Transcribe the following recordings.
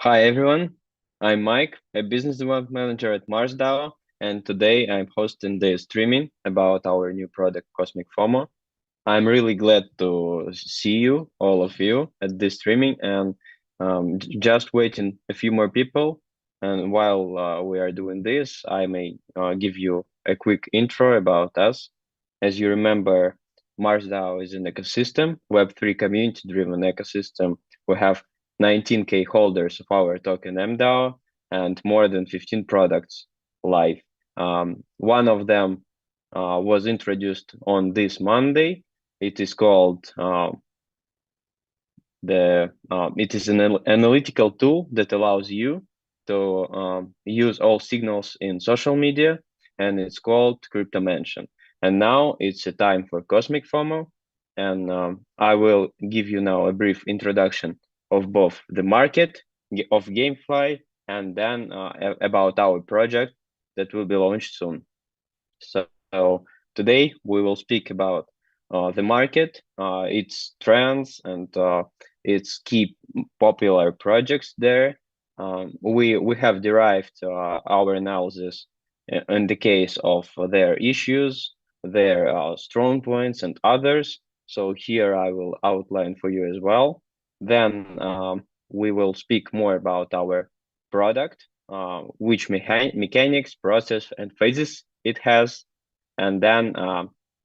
Hi everyone, I'm Mike, a business development manager at MarsDAO, and today I'm hosting the streaming about our new product Cosmic FOMO. I'm really glad to see you, all of you, at this streaming, and just waiting a few more people. And while we are doing this, I may give you a quick intro about us. As you remember, MarsDAO is an ecosystem, Web3 community-driven ecosystem. We have 19K holders of our token MDAO and more than 15 products live. One of them was introduced on this Monday. It is called it is an analytical tool that allows you to use all signals in social media, and it's called Crypto Mansion. And now it's a time for Cosmic FOMO, and I will give you now a brief introduction of both the market of GameFi and then about our project that will be launched soon. So today we will speak about the market, its trends, and its key popular projects there. We have derived our analysis in the case of their issues, their strong points, and others. So here I will outline for you as well. Then we will speak more about our product, which mechanics, process, and phases it has. And then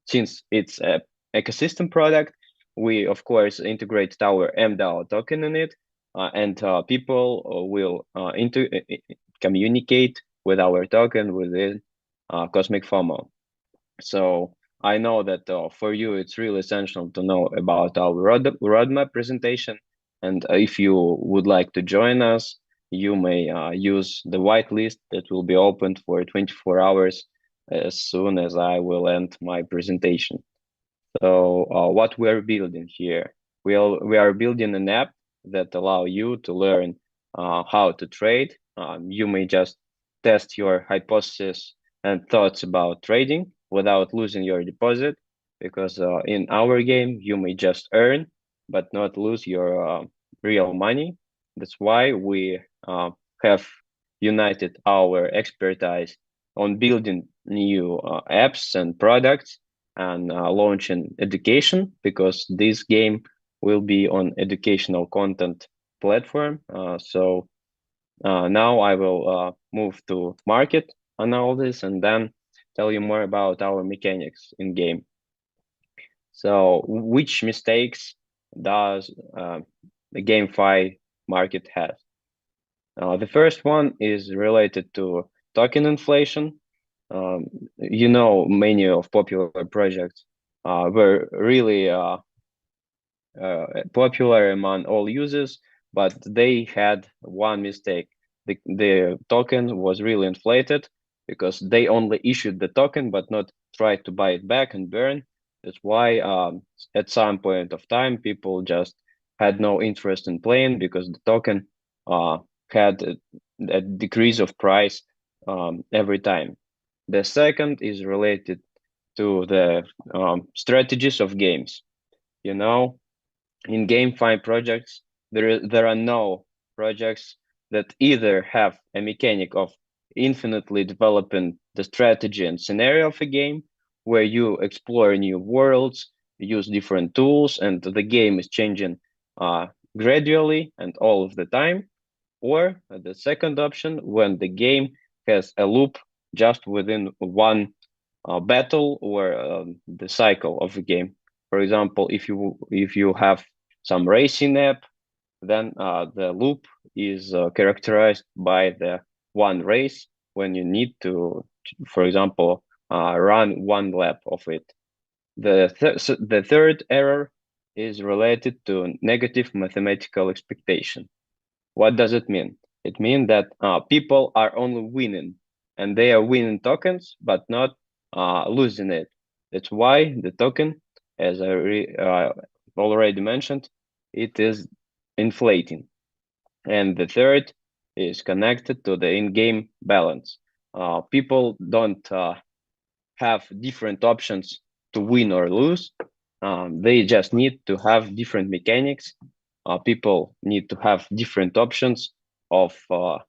since it's a ecosystem product, we of course integrated our MDAO token in it, and people will communicate with our token within Cosmic FOMO. So I know that for you it's really essential to know about our roadmap presentation, and if you would like to join us, you may use the whitelist that will be opened for 24 hours as soon as I will end my presentation. So what we're building here, we are building an app that allow you to learn how to trade. You may just test your hypothesis and thoughts about trading without losing your deposit, because in our game you may just earn but not lose your real money. That's why we have united our expertise on building new apps and products and launching education, because this game will be on educational content platform. So now I will move to market analysis and then tell you more about our mechanics in game. So which mistakes does the GameFi market have? The first one is related to token inflation. Many of popular projects were really popular among all users, but they had one mistake. The token was really inflated because they only issued the token but not tried to buy it back and burn. That's why at some point of time people just had no interest in playing, because the token had a decrease of price every time. The second is related to the strategies of games. In GameFi projects, there are no projects that either have a mechanic of infinitely developing the strategy and scenario of a game, where you explore new worlds, use different tools, and the game is changing gradually and all of the time. Or the second option, when the game has a loop just within one battle or the cycle of the game. For example, if you have some racing app, then the loop is characterized by the one race when you need to, for example, run one lap of it. The third error is related to negative mathematical expectation. What does it mean? It means that people are only winning, and they are winning tokens, but not losing it. That's why the token, as I already mentioned, it is inflating. And the third is connected to the in-game balance. People don't have different options to win or lose. They just need to have different mechanics. People need to have different options of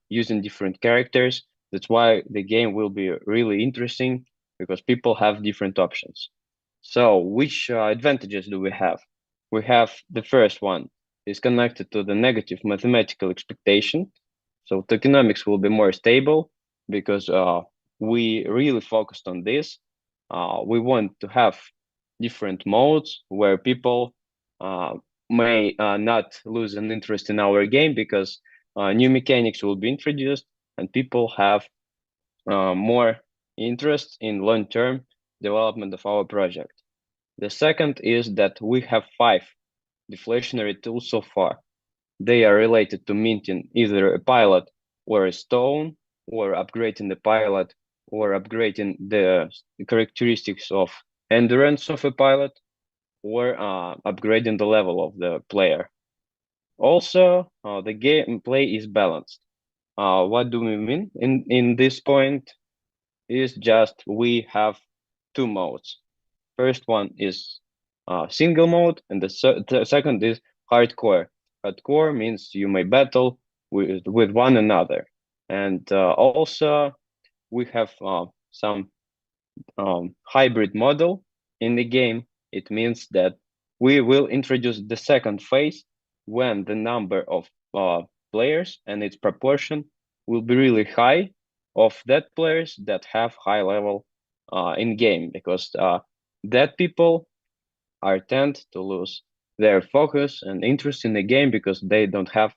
using different characters. That's why the game will be really interesting because people have different options. So which advantages do we have? We have the first one is connected to the negative mathematical expectation. So tokenomics will be more stable because we really focused on this. We want to have different modes where people uh, may not lose an interest in our game because new mechanics will be introduced and people have more interest in long-term development of our project. The second is that we have 5 deflationary tools so far. They are related to minting either a pilot or a stone, or upgrading the pilot, or upgrading the characteristics of endurance of a pilot, or upgrading the level of the player. Also, the gameplay is balanced. What do we mean in this point? Is just we have 2 modes. First one is single mode, and the second is hardcore. Hardcore means you may battle with one another, and also we have some hybrid model in the game. It means that we will introduce the second phase when the number of players and its proportion will be really high of that players that have high level in game, because that people are tend to lose their focus and interest in the game because they don't have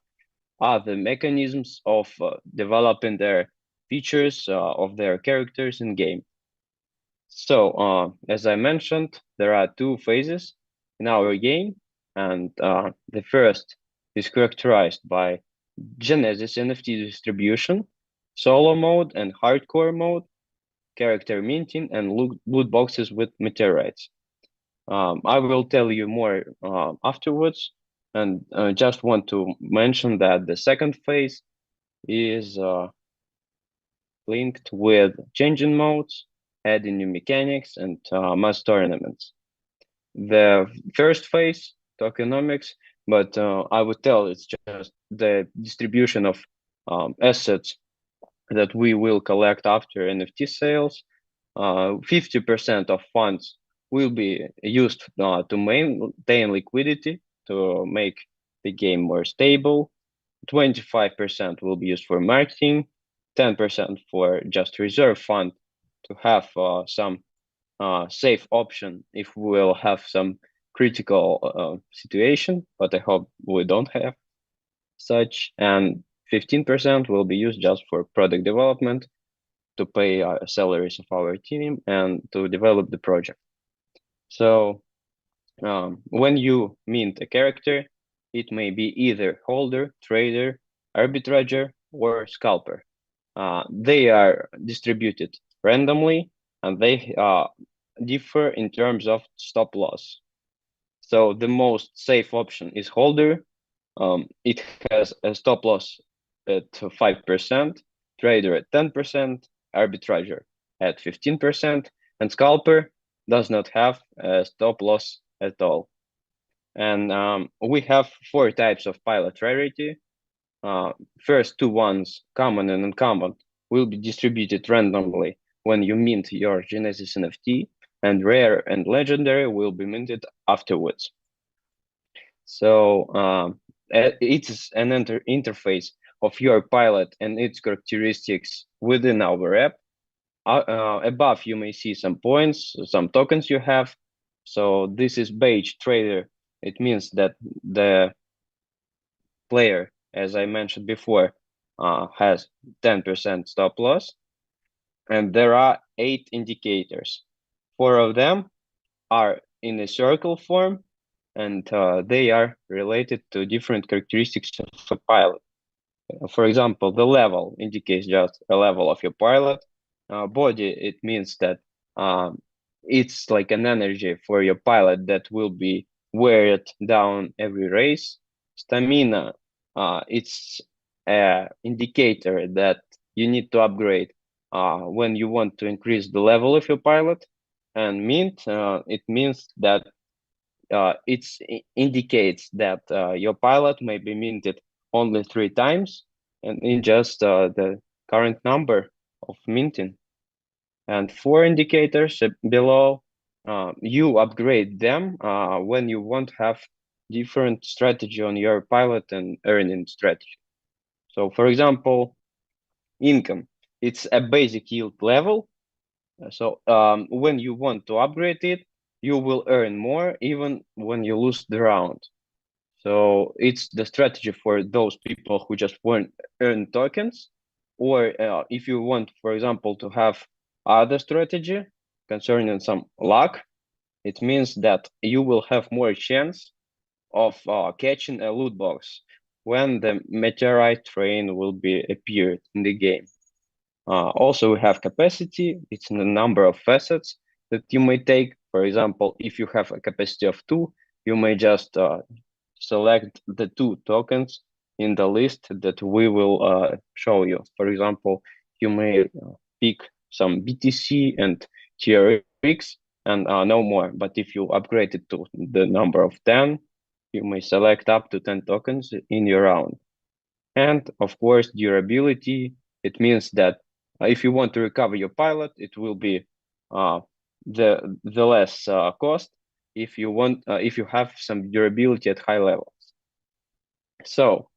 other mechanisms of developing their features of their characters in game. So, as I mentioned, there are 2 phases in our game, and the first is characterized by Genesis NFT distribution, solo mode and hardcore mode, character minting, and loot boxes with meteorites. I will tell you more afterwards, and just want to mention that the second phase is linked with changing modes, adding new mechanics, and mass tournaments. The first phase, tokenomics, but I would tell it's just the distribution of assets that we will collect after NFT sales. 50% of funds will be used to maintain liquidity to make the game more stable. 25% will be used for marketing, 10% for just reserve fund to have some safe option if we will have some critical situation, but I hope we don't have such. And 15% will be used just for product development to pay salaries of our team and to develop the project. So when you mint a character, it may be either holder, trader, arbitrager, or scalper. They are distributed randomly and they differ in terms of stop loss. So the most safe option is holder. It has a stop loss at 5%, trader at 10%, arbitrager at 15%, and scalper does not have a stop loss at all. And we have 4 types of pilot rarity. First 2 ones, common and uncommon, will be distributed randomly when you mint your Genesis NFT, and rare and legendary will be minted afterwards. So it's an interface of your pilot and its characteristics within our app. Above, you may see some points, some tokens you have. So this is beige trader. It means that the player, as I mentioned before, has 10% stop loss. And there are 8 indicators. 4 of them are in a circle form, and they are related to different characteristics of a pilot. For example, the level indicates just a level of your pilot. Body, it means that it's like an energy for your pilot that will be weighed down every race. Stamina, it's an indicator that you need to upgrade when you want to increase the level of your pilot. And mint, it means that it indicates that your pilot may be minted only 3 times, and in just the current number of minting. And 4 indicators below, you upgrade them when you want to have different strategy on your pilot and earning strategy. So for example, income, it's a basic yield level. So when you want to upgrade it, you will earn more even when you lose the round. So it's the strategy for those people who just want earn tokens, or if you want, for example, to have other strategy concerning some luck, it means that you will have more chance of catching a loot box when the meteorite train will be appeared in the game. Also, we have capacity. It's the number of facets that you may take. For example, if you have a capacity of 2, you may just select the 2 tokens in the list that we will show you. For example, you may pick some BTC and TRX and no more. But if you upgrade it to the number of 10, you may select up to 10 tokens in your round. And of course, durability, it means that if you want to recover your pilot, it will be the less cost if you want if you have some durability at high levels. So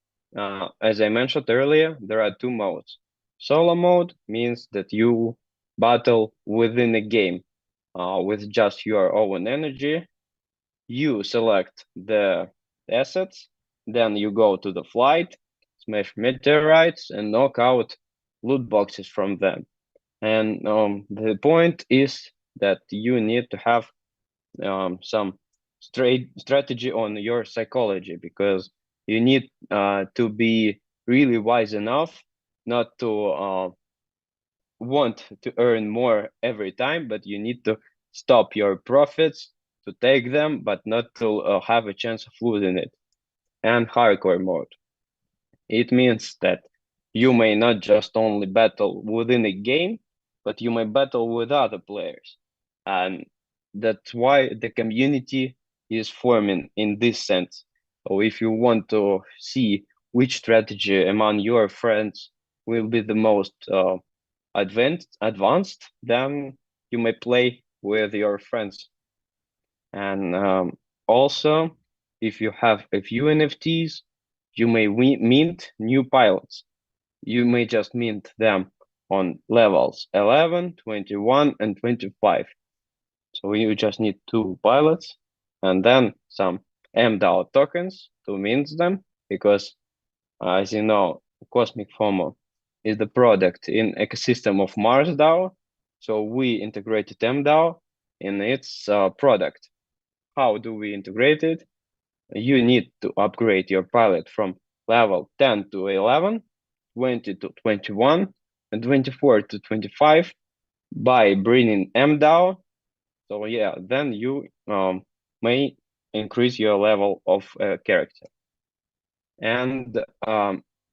as I mentioned earlier, there are 2 modes. Solo mode means that you battle within a game with just your own energy. You select the assets, then you go to the flight, smash meteorites, and knock out loot boxes from them. And the point is that you need to have some strategy on your psychology, because you need to be really wise enough not to want to earn more every time, but you need to stop your profits to take them, but not to have a chance of losing it. And hardcore mode, it means that you may not just only battle within a game, but you may battle with other players. And that's why the community is forming in this sense. So if you want to see which strategy among your friends will be the most advanced, then you may play with your friends. And also, if you have a few NFTs, you may mint new pilots. You may just mint them on levels 11, 21, and 25. So you just need 2 pilots and then some MDAO tokens to mint them, because as you know, Cosmic FOMO is the product in ecosystem of MarsDAO. So we integrated MDAO in its product. How do we integrate it? You need to upgrade your pilot from level 10 to 11, 20 to 21, and 24 to 25 by bringing MDAO. So yeah, then you may increase your level of character. And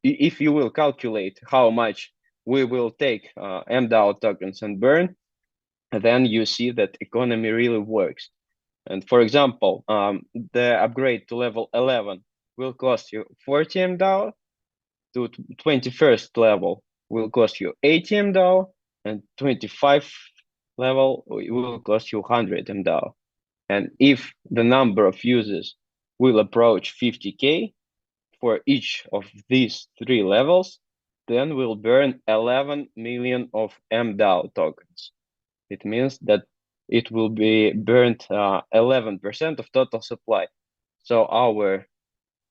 if you will calculate how much we will take MDAO tokens and burn, then you see that economy really works. And for example, the upgrade to level 11 will cost you 40 MDAO, to 21st level will cost you 80 MDAO, and 25 level will cost you 100 MDAO. And if the number of users will approach 50K for each of these 3 levels, then we'll burn 11 million of MDAO tokens. It means that it will be burned 11% of total supply. So our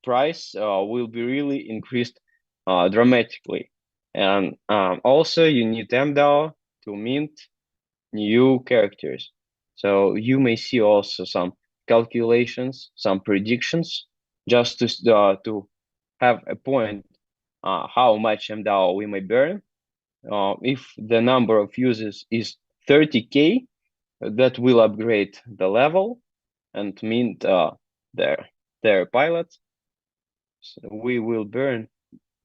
price will be really increased dramatically. And also you need MDAO to mint new characters. So you may see also some calculations, some predictions, just to have a point how much MDAO we may burn. If the number of users is 30K, that will upgrade the level and mint their pilots. So we will burn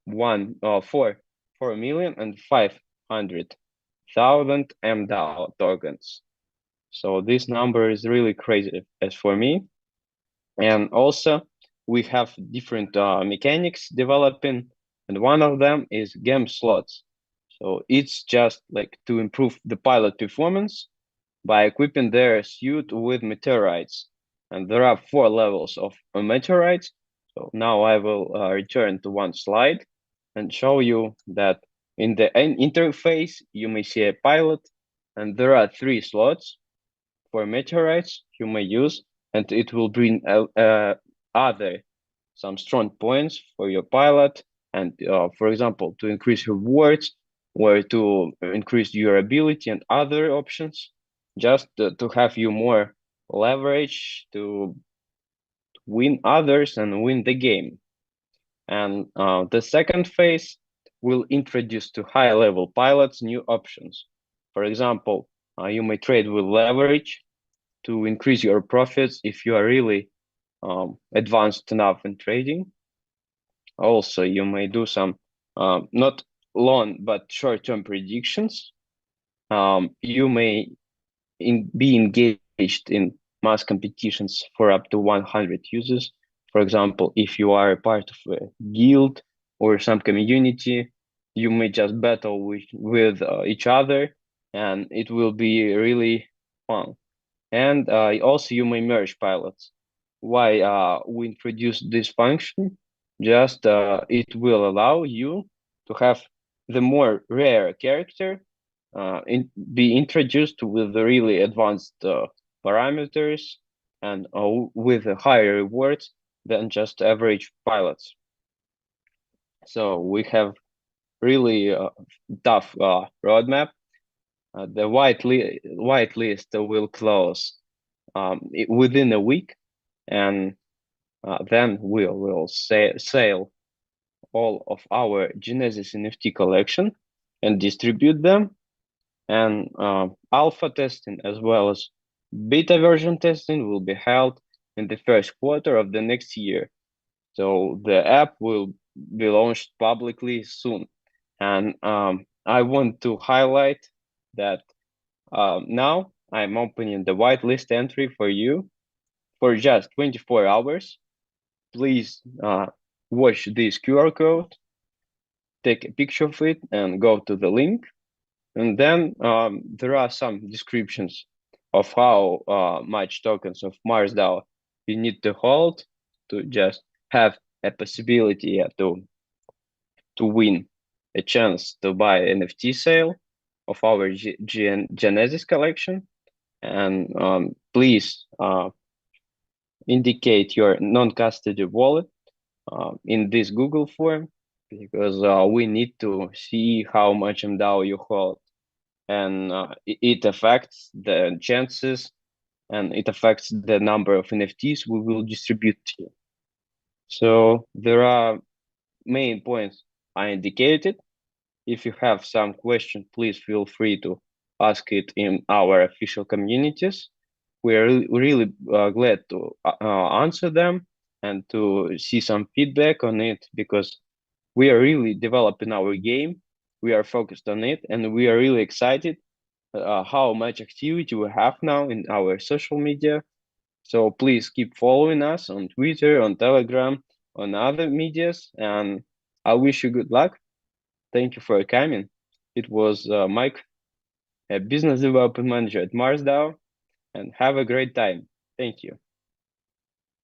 4,500,000 MDAO tokens. So this number is really crazy as for me. And also we have different mechanics developing and one of them is game slots. So it's just like to improve the pilot performance by equipping their suit with meteorites. And there are 4 levels of meteorites. So now I will return to one slide and show you that in the interface, you may see a pilot, and there are 3 slots for meteorites you may use, and it will bring other some strong points for your pilot, and for example, to increase rewards or to increase durability and other options, just to have you more leverage to win others and win the game. And the second phase will introduce to high-level pilots new options. For example, you may trade with leverage to increase your profits if you are really advanced enough in trading. Also, you may do some not long but short-term predictions. You may be engaged in mass competitions for up to 100 users. For example, if you are a part of a guild or some community, you may just battle with each other, and it will be really fun. And also, you may merge pilots. Why we introduced this function? Just it will allow you to have the more rare character be introduced with the really advanced parameters and with higher rewards than just average pilots. So we have really tough roadmap. The white list will close within a week, and then we will sell all of our Genesis NFT collection and distribute them. And alpha testing as well as beta version testing will be held in the first quarter of the next year. So the app will be launched publicly soon. And I want to highlight that now I'm opening the whitelist entry for you for just 24 hours. Please watch this QR code, take a picture of it, and go to the link. And then there are some descriptions of how much tokens of MarsDAO you need to hold to just have a possibility to win a chance to buy NFT sale of our Genesis collection. And please indicate your non-custody wallet in this Google form, because we need to see how much MDAO you hold, and it affects the chances and it affects the number of NFTs we will distribute to you. So there are main points I indicated. If you have some question, please feel free to ask it in our official communities. We are really glad to answer them and to see some feedback on it, because we are really developing our game. We are focused on it, and we are really excited how much activity we have now in our social media. So please keep following us on Twitter, on Telegram, on other medias, and I wish you good luck. Thank you for coming. It was Mike, a business development manager at MarsDAO, and have a great time. Thank you.